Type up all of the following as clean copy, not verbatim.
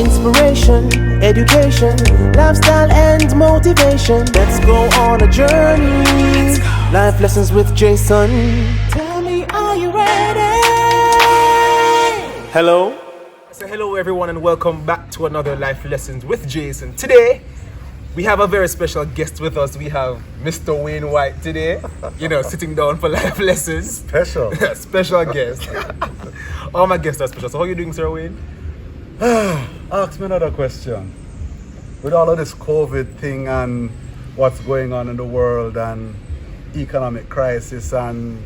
Inspiration, education, lifestyle and motivation. Let's go on a journey. Life lessons with Jason. Tell me, are you ready? Hello. So hello everyone and welcome back to another Life Lessons with Jason. Today, we have a very special guest with us. We have Mr. Wayne Whyte today, sitting down for life lessons. Special. Special guest. All my guests are special. So how are you doing, Sir Wayne? Ask me another question. With all of this COVID thing and what's going on in the world and economic crisis, and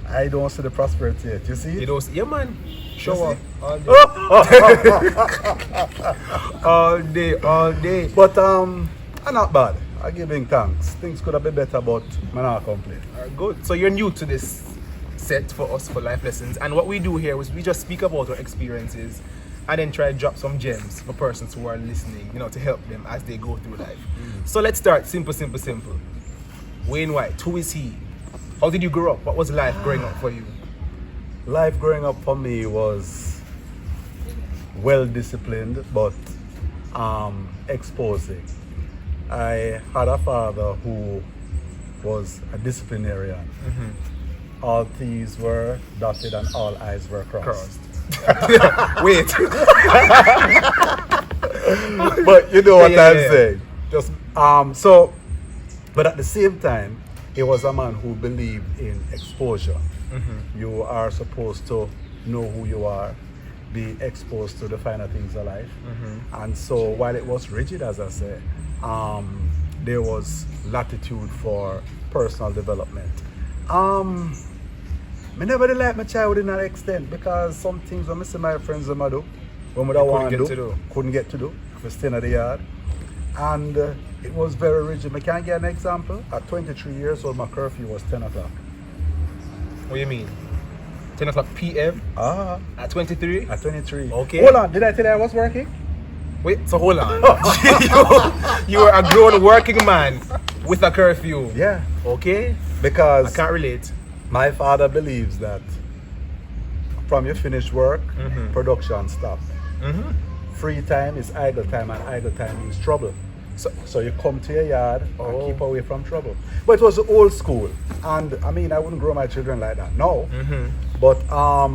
I don't see the prosperity yet. You see it? You don't see, yeah man. Show up all day. all day. But I'm not bad. I'm giving thanks. Things could have been better, but I'm not complaining. Good. So you're new to this set for us for life lessons, and what we do here is we just speak about our experiences and then try to drop some gems for persons who are listening, to help them as they go through life. So let's start simple. Wayne Whyte, who is he? How did you grow up? What was life growing up for you? Life growing up for me was well disciplined, but exposing. I had a father who was a disciplinarian. All T's were dotted and all I's were crossed. Wait. But you know what I'm saying. Just but at the same time, he was a man who believed in exposure. You are supposed to know who you are, be exposed to the finer things of life. And so while it was rigid, as I say, there was latitude for personal development. I never did like my child in that extent, because some things when I see my friends them do, when I want to do, couldn't get to do, for staying at the yard. And it was very rigid. I can get an example. At 23 years old, my curfew was 10 o'clock. What do you mean? 10 o'clock p.m.? At 23? At 23. Okay. Hold on, did I tell you I was working? Wait, so hold on. you are a grown working man with a curfew. Yeah. Okay. Because I can't relate. my father believes that from your finished work, production stop. Free time is idle time, and idle time means trouble. So you come to your yard and keep away from trouble. But it was old school, and I mean, I wouldn't grow my children like that, no. But I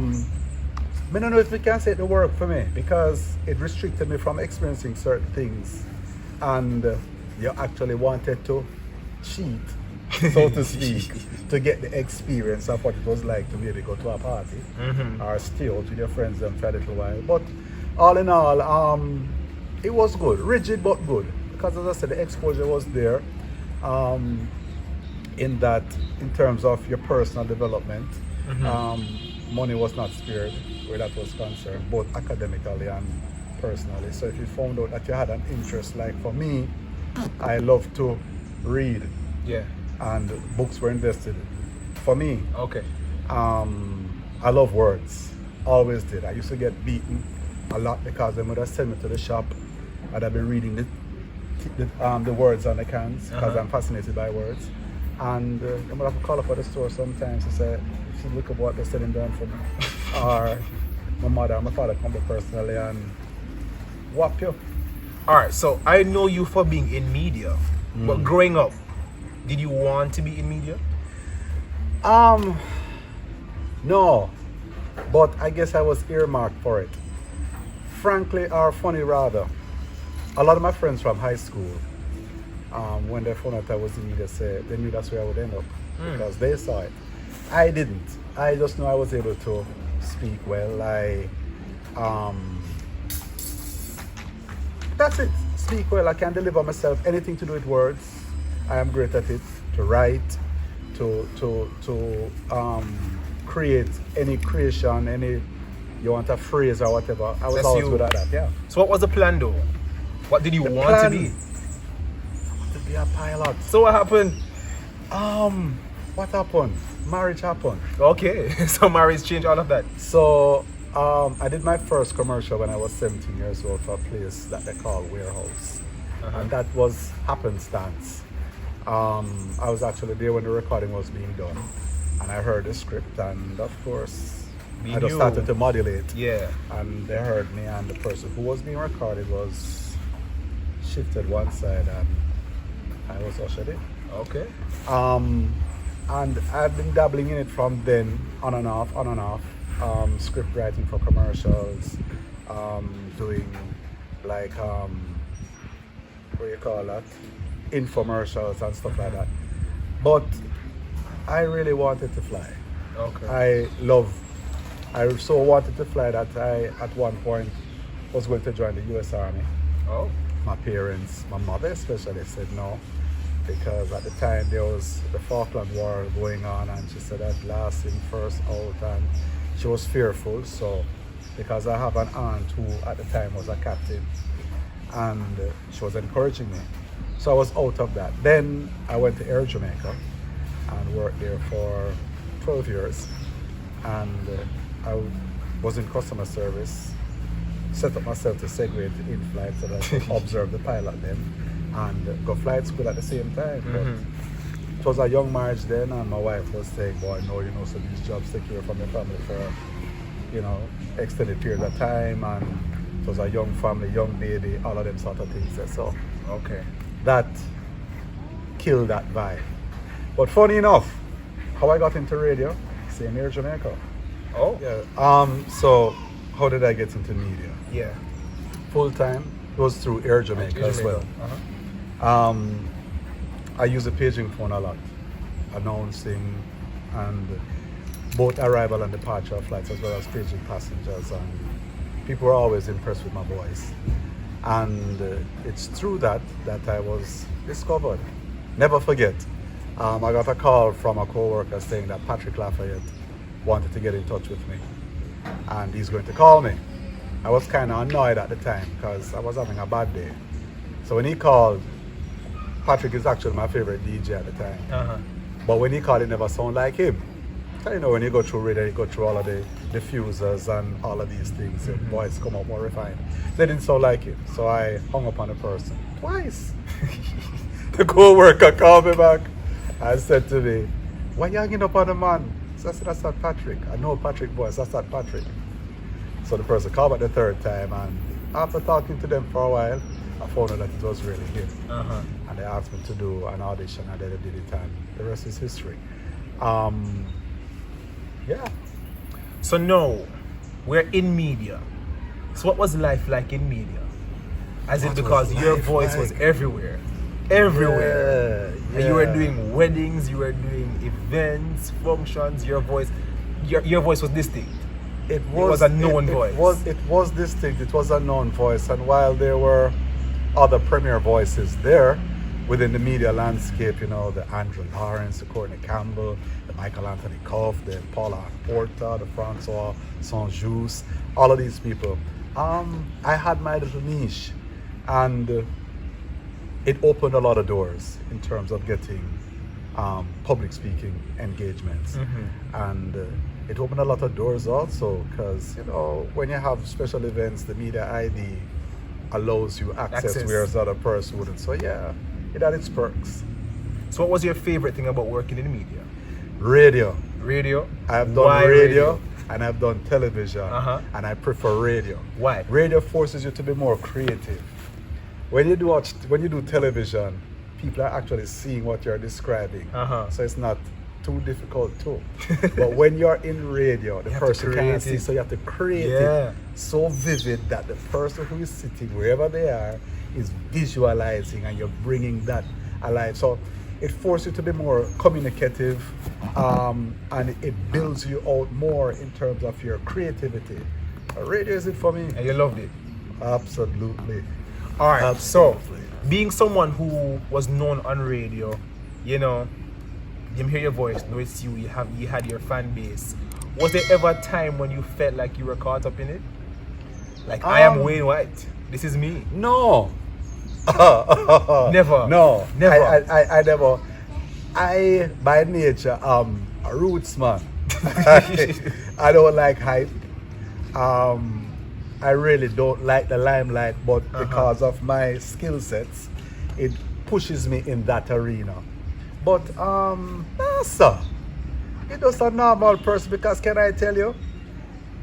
don't know if we can say it worked for me, because it restricted me from experiencing certain things, and you actually wanted to cheat, so to speak, to get the experience of what it was like to maybe go to a party or stay out with your friends them for a little while. But all in all, it was good, rigid but good, because as I said, the exposure was there. In that, in terms of your personal development, money was not spared where that was concerned, both academically and personally. So if you found out that you had an interest, like for me, I love to read. Yeah. And books were invested. For me, okay. I love words. Always did. I used to get beaten a lot because they would have sent me to the shop and I'd be reading the words on the cans, because I'm fascinated by words. And they would have to call up at the store sometimes to say, if you look at what they're selling down for me. Or my mother and my father come up personally and whop you. Alright, so I know you for being in media, but growing up, did you want to be in media? No, but I guess I was earmarked for it. Frankly, or funny rather, a lot of my friends from high school, when they found out I was in media, said they knew that's where I would end up, because they saw it. I didn't. I just knew I was able to speak well. That's it. Speak well. I can deliver myself. Anything to do with words, I am great at it. To write, to create any creation, any, you want a phrase or whatever. I was always good at that. Yeah. So what was the plan though? What did you want to be? I want to be a pilot. So what happened? What happened? Marriage happened. Okay. So marriage changed all of that. So I did my first commercial when I was 17 years old for a place that they call Warehouse. And that was happenstance. I was actually there when the recording was being done, and I heard the script, and of course I just started to modulate. Yeah. And they heard me, and the person who was being recorded was shifted one side, and I was ushered in. Okay. And I've been dabbling in it from then on and off. Script writing for commercials, doing like what do you call that? Infomercials and stuff like that. But I really wanted to fly. Okay. I so wanted to fly that I at one point was going to join the US Army. Oh. My parents, my mother especially, said no, because at the time there was the Falkland War going on, and she said that last in first out, and she was fearful. So because I have an aunt who at the time was a captain, and she was encouraging me, so I was out of that. Then I went to Air Jamaica and worked there for 12 years, and I was in customer service, set up myself to segue into in-flight so that I could observe the pilot then and go flight school at the same time. But it was a young marriage then, and my wife was saying, boy, no, so these jobs take care from your family for, extended period of time, and it was a young family, young baby, all of them sort of things. So okay, that killed that vibe. But funny enough, how I got into radio, same here in Jamaica. Oh. Yeah. So how did I get into media? Yeah. Full time. It was through Air Jamaica as well. I use a paging phone a lot, announcing and both arrival and departure of flights, as well as paging passengers, and people were always impressed with my voice. And it's through that I was discovered. Never forget, I got a call from a co-worker saying that Patrick Lafayette wanted to get in touch with me, and he's going to call me. I was kind of annoyed at the time because I was having a bad day. So when he called, Patrick is actually my favorite DJ at the time. But when he called, it never sounded like him. So, when you go through radio, you go through all of the diffusers and all of these things, your voice come up more refined. They didn't sound like him, so I hung up on the person twice. The co-worker called me back and said to me, why you hanging up on the man? So I said, that's not Patrick. I know Patrick voice, that's not Patrick. So the person called back the third time, and after talking to them for a while, I found out that it was really him. And they asked me to do an audition, and then I did it, and the rest is history. Yeah. So now, we're in media. So what was life like in media? As in, because your voice was everywhere. Everywhere. Yeah. And you were doing weddings, you were doing events, functions, your voice was distinct. It was a known voice. It was distinct, it was a known voice, and while there were other premier voices there within the media landscape, the Andrew Lawrence, the Courtney Campbell, the Michael Anthony Cuff, the Paula Porta, the Francois Saint-Just, all of these people. I had my little niche, and it opened a lot of doors in terms of getting public speaking engagements. And it opened a lot of doors also because, when you have special events, the media ID allows you access whereas the other person wouldn't. So yeah, it had its perks. So what was your favorite thing about working in the media? Radio. Radio? I have done radio and I've done television, and I prefer radio. Why? Radio forces you to be more creative. When you do television, people are actually seeing what you're describing, so it's not too difficult too. But when you're in radio, the person can't see, so you have to create it so vivid that the person who is sitting wherever they are is visualizing, and you're bringing that alive. So it forces you to be more communicative, and it builds you out more in terms of your creativity. Radio is it for me. And you loved it? Absolutely. All right. Absolutely. So, being someone who was known on radio, you hear your voice, know it's you. You had your fan base. Was there ever a time when you felt like you were caught up in it? Like, I am Wayne Whyte. This is me. No. Never. No. Never. I never. I by nature a roots man. I don't like hype. I really don't like the limelight, but because of my skill sets, it pushes me in that arena. But no, sir. You're just a normal person, because can I tell you,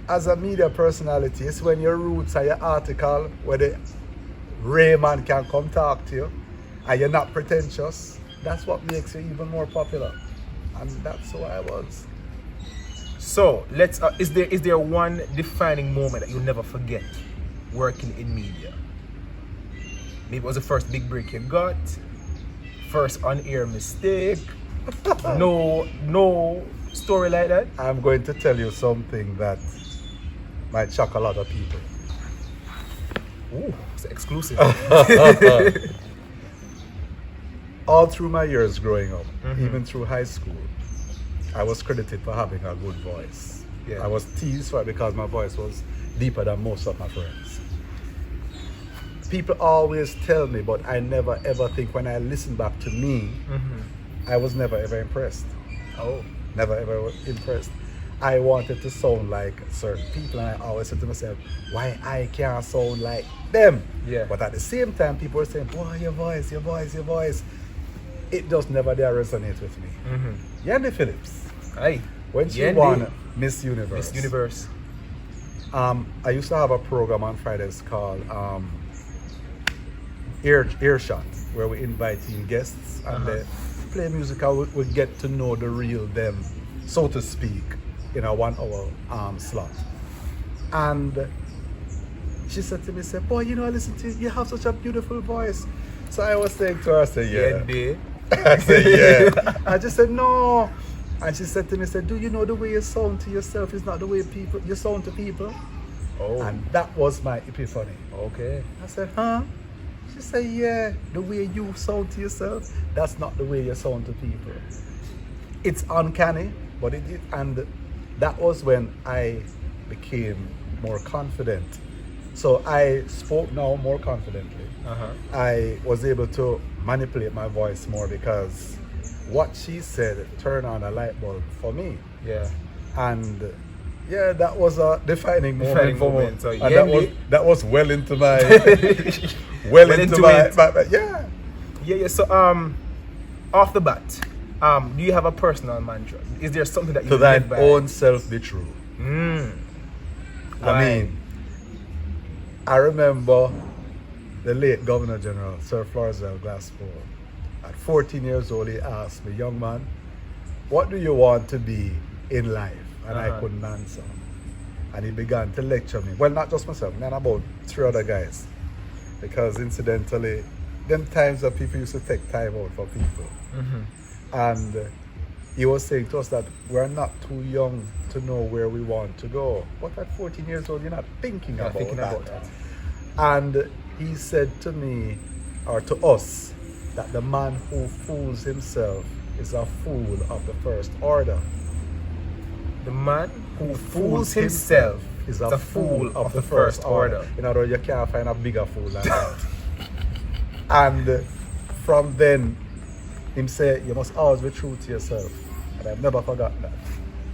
as a media personality, it's when your roots are your article, where the Rayman can come talk to you, and you're not pretentious. That's what makes you even more popular. And that's who I was. So let's. Is there one defining moment that you'll never forget working in media? Maybe it was the first big break you got, first on-air mistake. No story like that. I'm going to tell you something that might shock a lot of people. Ooh, it's exclusive. All through my years growing up, even through high school, I was credited for having a good voice. Yeah. I was teased for it because my voice was deeper than most of my friends. People always tell me, but I never ever think when I listen back to me, I was never ever impressed. Oh. Never ever impressed. I wanted to sound like certain people, and I always said to myself, why I can't sound like them? Yeah. But at the same time, people were saying, boy, your voice. It just never did resonate with me. Yandy Phillips, Aye. when she Yandy. won Miss Universe. Miss Universe. I used to have a program on Fridays called Earshot, where we invite in guests and they play music. We get to know the real them, so to speak, in a 1 hour slot. And she said to me, boy, I listen to you, you have such a beautiful voice. So I was saying to her, I said, yeah. Yandy. I said, yeah. I just said, no. And she said to me, do you know the way you sound to yourself is not the way you sound to people? Oh. And that was my epiphany. Okay. I said, huh? She said, yeah, the way you sound to yourself, that's not the way you sound to people. It's uncanny, but it is. And that was when I became more confident. So I spoke now more confidently. I was able to manipulate my voice more because what she said turned on a light bulb for me. Yeah. And yeah, that was a defining moment for me. So And that was well into my yeah. Yeah. So off the bat, do you have a personal mantra? Is there something that you To live thine by? own self be true. I mean, I remember the late Governor General, Sir Florizel Glasspool. At 14 years old, he asked me, young man, what do you want to be in life? And I couldn't answer. And he began to lecture me. Well, not just myself, and about 3 other guys. Because incidentally, them times that people used to take time out for people. And he was saying to us that we're not too young to know where we want to go. But at 14 years old, you're not thinking about that. And he said to me, or to us, that the man who fools himself is a fool of the first order. The man who fools himself is a fool of the first order. In other words, you can't find a bigger fool than that. And from then, him say, you must always be true to yourself. And I've never forgotten that.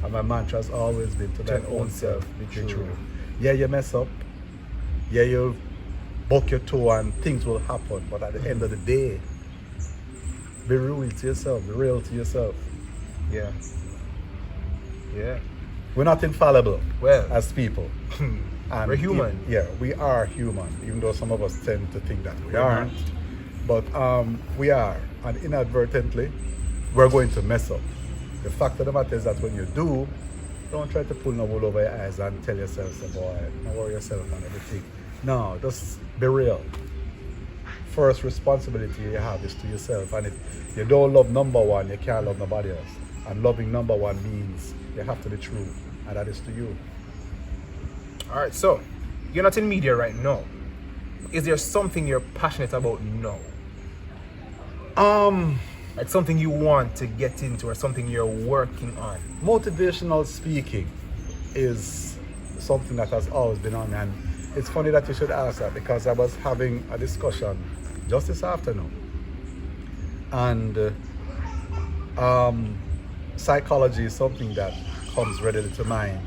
And my mantra has always been to thine own self be true. Yeah, you mess up. Yeah, you'll buck your toe and things will happen. But at the end of the day, be real to yourself, be real to yourself. Yeah. Yeah. We're not infallible Well. as people. And We're human. We are human, even though some of us tend to think that we aren't. But we are. And inadvertently, we're going to mess up. The fact of the matter is that when you do, don't try to pull no wool over your eyes and tell yourself, say, boy, don't worry yourself and everything. No, just be real. First responsibility you have is to yourself. And if you don't love number one, you can't love nobody else. And loving number one means you have to be true, and that is to you. All right. So you're not in media right now. Is there something you're passionate about now? Like something you want to get into or something you're working on? Motivational speaking is something that has always been on, and it's funny that you should ask that because I was having a discussion just this afternoon, and psychology is something that comes readily to mind,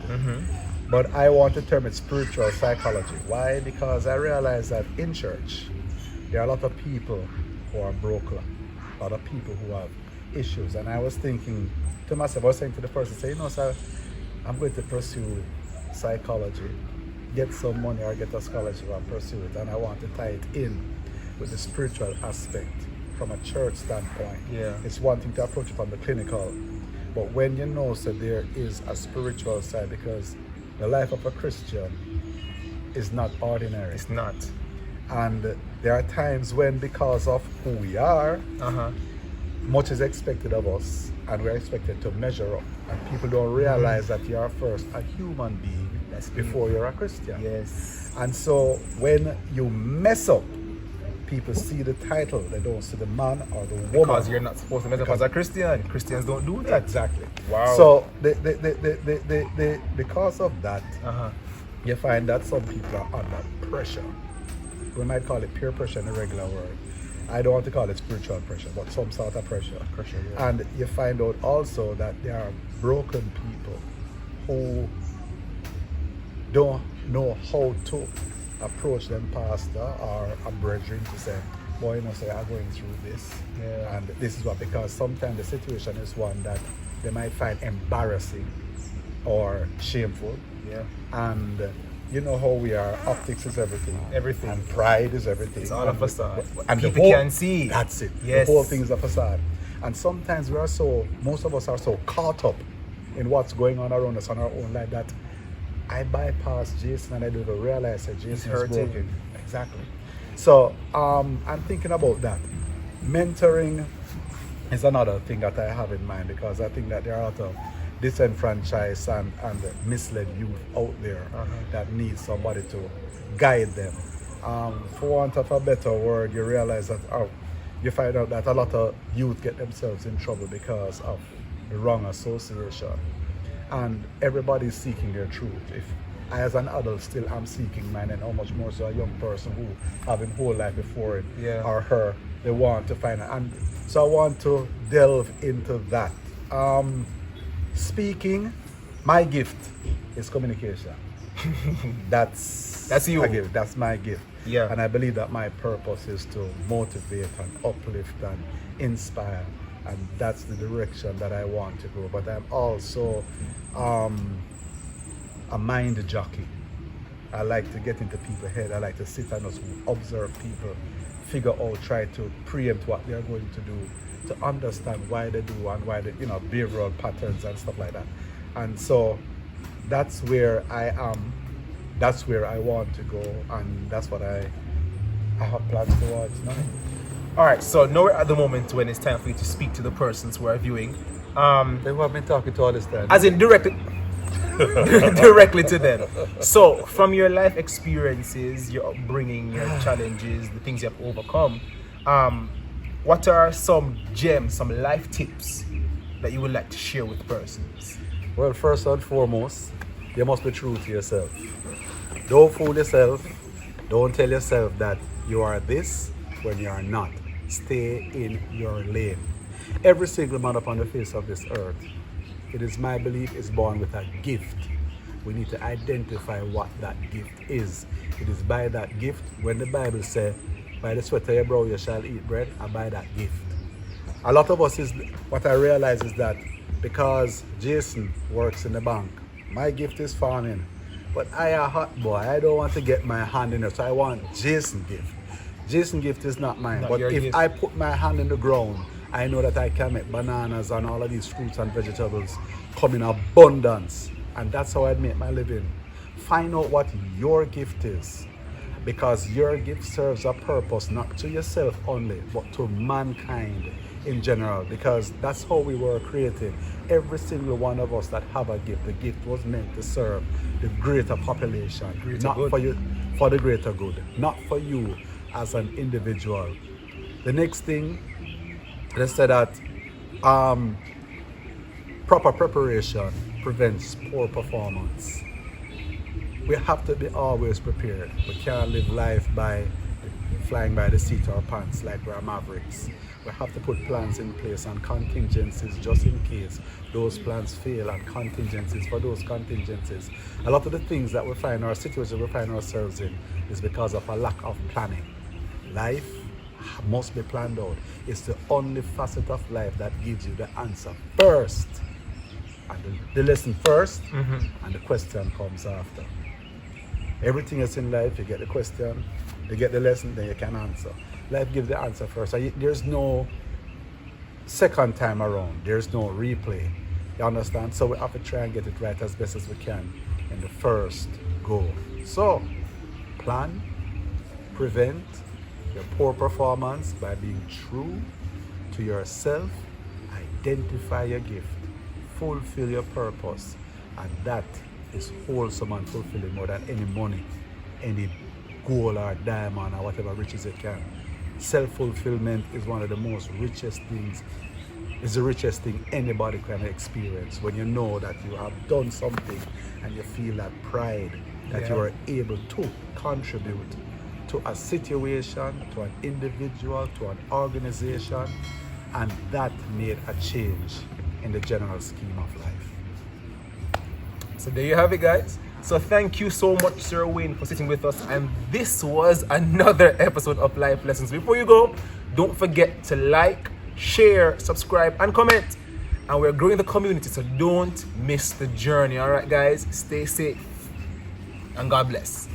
but I want to term it spiritual psychology. Why? Because I realize that in church there are a lot of people who are broken, a lot of people who have issues, and I was thinking to myself, I was saying to the person, say, sir, I'm going to pursue psychology, get some money or get a scholarship and pursue it. And I want to tie it in with the spiritual aspect from a church standpoint. Yeah. It's one thing to approach it from the clinical, but when you know that there is a spiritual side, because the life of a Christian is not ordinary. It's not. And there are times when, because of who we are, much is expected of us, and we're expected to measure up. And people don't realize that you are first a human being before you're a Christian. Yes. And so when you mess up, people see the title, they don't see the man or the woman. Because you're not supposed to mess up as a Christian. Christians don't do that. Exactly. Wow. So because of that, you find that some people are under pressure. We might call it peer pressure in a regular word. I don't want to call it spiritual pressure, but some sort of pressure. Pressure, yeah. And you find out also that there are broken people who don't know how to approach them pastor or a brethren to say, boy, you know, say I'm going through this. Yeah. And this is what, because sometimes the situation is one that they might find embarrassing or shameful. Yeah. And you know how we are, optics is everything. Everything. And pride is everything. It's all a facade. And People the whole, can see. That's it. Yes. The whole thing is a facade. And sometimes most of us are so caught up in what's going on around us on our own life that I bypass Jason and I don't even realize that Jason is broken. Exactly. So I'm thinking about that. Mentoring is another thing that I have in mind, because I think that there are a lot of disenfranchised and misled youth out there that need somebody to guide them. For want of a better word, you realize that you find out that a lot of youth get themselves in trouble because of the wrong association. And everybody's seeking their truth. If I as an adult still am seeking mine, and how much more so a young person who have a whole life before it or her, they want to find it. And so I want to delve into that. Speaking, my gift is communication. That's you. a gift. That's my gift. Yeah. And I believe that my purpose is to motivate and uplift and inspire. And that's the direction that I want to go. But I'm also a mind jockey. I like to get into people's head. I like to sit and just observe people, figure out, try to preempt what they're going to do, to understand why they do and why they, behavioral patterns and stuff like that. And so that's where I am. That's where I want to go, and that's what I have plans towards now. All right, so now we're at the moment when it's time for you to speak to the persons who are viewing. They have been talking to all this time. As in directly to them. So, from your life experiences, your upbringing, your challenges, the things you have overcome, what are some gems, some life tips that you would like to share with persons? Well, first and foremost, you must be true to yourself. Don't fool yourself. Don't tell yourself that you are this when you are not. Stay in your lane. Every single man upon the face of this earth, it is my belief, is born with a gift. We need to identify what that gift is. It is by that gift, when the Bible says, by the sweat of your brow you shall eat bread, and by that gift. A lot of us, what I realize is that because Jason works in the bank, my gift is farming. But I a hot boy, I don't want to get my hand in it, so I want Jason's gift. Jason's gift is not mine. Not but if gift. I put my hand in the ground, I know that I can make bananas and all of these fruits and vegetables come in abundance. And that's how I make my living. Find out what your gift is. Because your gift serves a purpose, not to yourself only, but to mankind in general. Because that's how we were created. Every single one of us that have a gift, the gift was meant to serve the greater population. Not for you, for the greater good. Not for you as an individual. The next thing, they said that proper preparation prevents poor performance. We have to be always prepared. We can't live life by flying by the seat of our pants like we're mavericks. We have to put plans in place and contingencies just in case those plans fail, and contingencies for those contingencies. A lot of the things that we find, our situations we find ourselves in, is because of a lack of planning. Life must be planned out. It's the only facet of life that gives you the answer. First, And the lesson first, and the question comes after. Everything else in life, you get the question, you get the lesson, then you can answer. Life gives the answer first. So there's no second time around. There's no replay. You understand? So we have to try and get it right as best as we can in the first go. So plan, prevent your poor performance by being true to yourself, identify your gift, fulfill your purpose, and that is wholesome and fulfilling more than any money, any gold or diamond or whatever riches it can. Self-fulfillment is one of the most richest things, is the richest thing anybody can experience, when you know that you have done something and you feel that pride that you are able to contribute to a situation, to an individual, to an organization, and that made a change in the general scheme of life. So there you have it, guys. So thank you so much, Sir Wayne, for sitting with us. And this was another episode of Life Lessons. Before you go, don't forget to like, share, subscribe, and comment. And we're growing the community, so don't miss the journey. All right, guys, stay safe. And God bless.